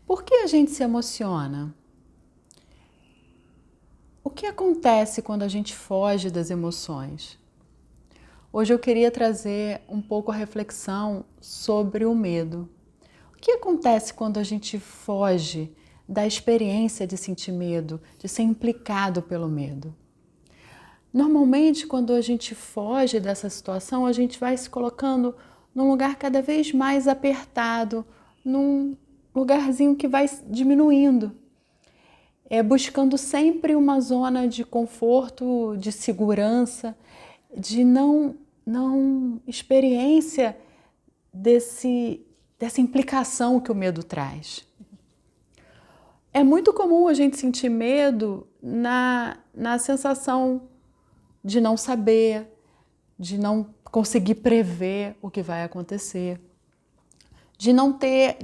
Por que a gente se emociona? O que acontece quando a gente foge das emoções? Hoje eu queria trazer um pouco a reflexão sobre o medo. O que acontece quando a gente foge da experiência de sentir medo, de ser implicado pelo medo? Normalmente, quando a gente foge dessa situação, a gente vai se colocando num lugar cada vez mais apertado, num lugarzinho que vai diminuindo. Buscando sempre uma zona de conforto, de segurança, de não experiência dessa implicação que o medo traz. É muito comum a gente sentir medo na sensação de não saber, de não conseguir prever o que vai acontecer, de não ter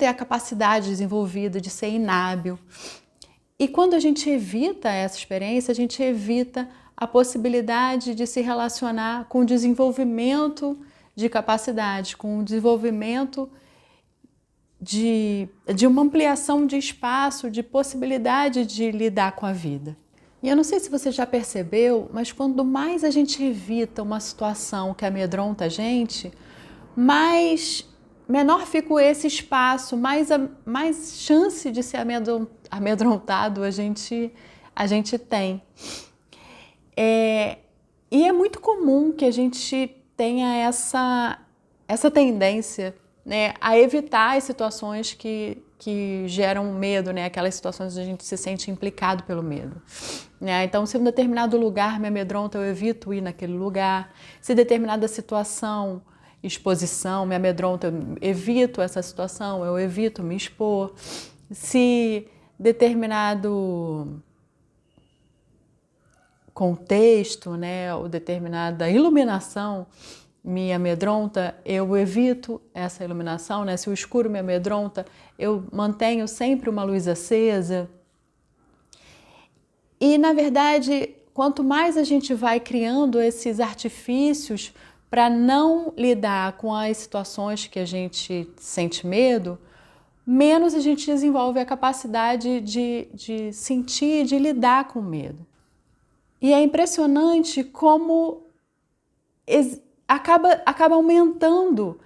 a capacidade desenvolvida, de ser inábil. E quando a gente evita essa experiência, a gente evita a possibilidade de se relacionar com o desenvolvimento de capacidade, com o desenvolvimento de uma ampliação de espaço, de possibilidade de lidar com a vida. E eu não sei se você já percebeu, mas quando mais a gente evita uma situação que amedronta a gente, menor fica esse espaço, mais chance de ser amedrontado a gente tem. E é muito comum que a gente tenha essa tendência, né, a evitar as situações que geram medo, né, aquelas situações onde a gente se sente implicado pelo medo. Né? Então, se um determinado lugar me amedronta, eu evito ir naquele lugar. Se determinada situação, exposição me amedronta, eu evito essa situação, eu evito me expor. Se determinado contexto, né, ou determinada iluminação me amedronta, eu evito essa iluminação, né? Se o escuro me amedronta, eu mantenho sempre uma luz acesa. E, na verdade, quanto mais a gente vai criando esses artifícios para não lidar com as situações que a gente sente medo, menos a gente desenvolve a capacidade de sentir, de lidar com o medo. E é impressionante como acaba aumentando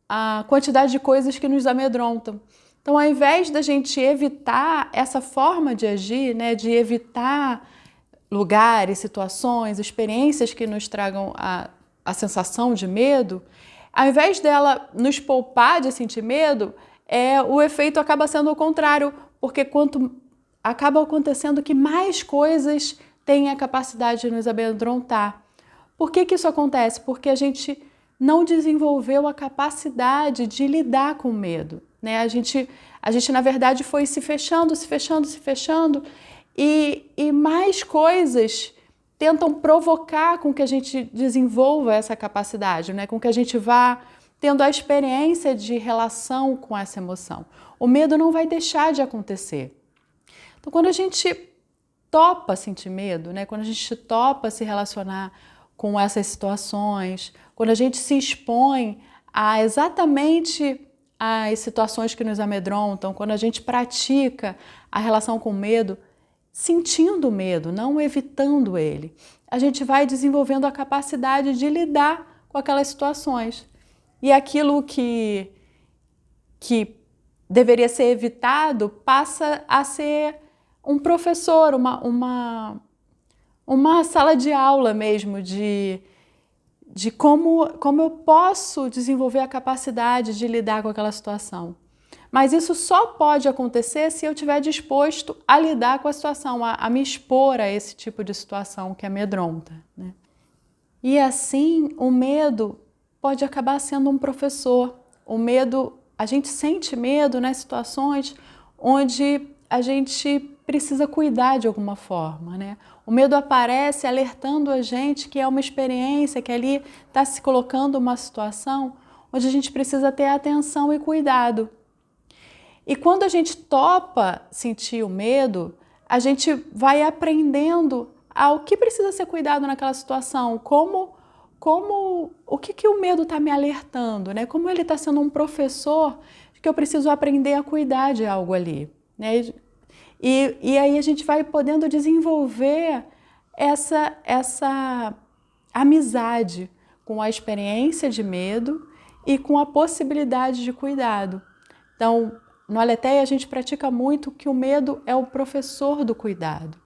a quantidade de coisas que nos amedrontam. Então, ao invés da gente evitar essa forma de agir, né, de evitar lugares, situações, experiências que nos tragam a sensação de medo, ao invés dela nos poupar de sentir medo, o efeito acaba sendo o contrário, porque quanto acaba acontecendo que mais coisas têm a capacidade de nos amedrontar. Por que isso acontece? Porque a gente não desenvolveu a capacidade de lidar com o medo. Né? A gente, na verdade, foi se fechando e mais coisas tentam provocar com que a gente desenvolva essa capacidade, né? Com que a gente vá tendo a experiência de relação com essa emoção. O medo não vai deixar de acontecer. Então, quando a gente topa sentir medo, né? Quando a gente topa se relacionar com essas situações, quando a gente se expõe a exatamente as situações que nos amedrontam, quando a gente pratica a relação com o medo, sentindo o medo, não evitando ele, a gente vai desenvolvendo a capacidade de lidar com aquelas situações. E aquilo que deveria ser evitado passa a ser um professor, uma sala de aula mesmo, de como eu posso desenvolver a capacidade de lidar com aquela situação. Mas isso só pode acontecer se eu estiver disposto a lidar com a situação, a me expor a esse tipo de situação que amedronta. Né? E assim, o medo pode acabar sendo um professor. O medo, a gente sente medo nas situações onde a gente precisa cuidar de alguma forma, né? O medo aparece alertando a gente que é uma experiência, que ali está se colocando uma situação onde a gente precisa ter atenção e cuidado. E quando a gente topa sentir o medo, a gente vai aprendendo ao que precisa ser cuidado naquela situação, o que o medo está me alertando, né? Como ele está sendo um professor de que eu preciso aprender a cuidar de algo ali, né? E aí a gente vai podendo desenvolver essa amizade com a experiência de medo e com a possibilidade de cuidado. Então, no Aletheia a gente pratica muito que o medo é o professor do cuidado.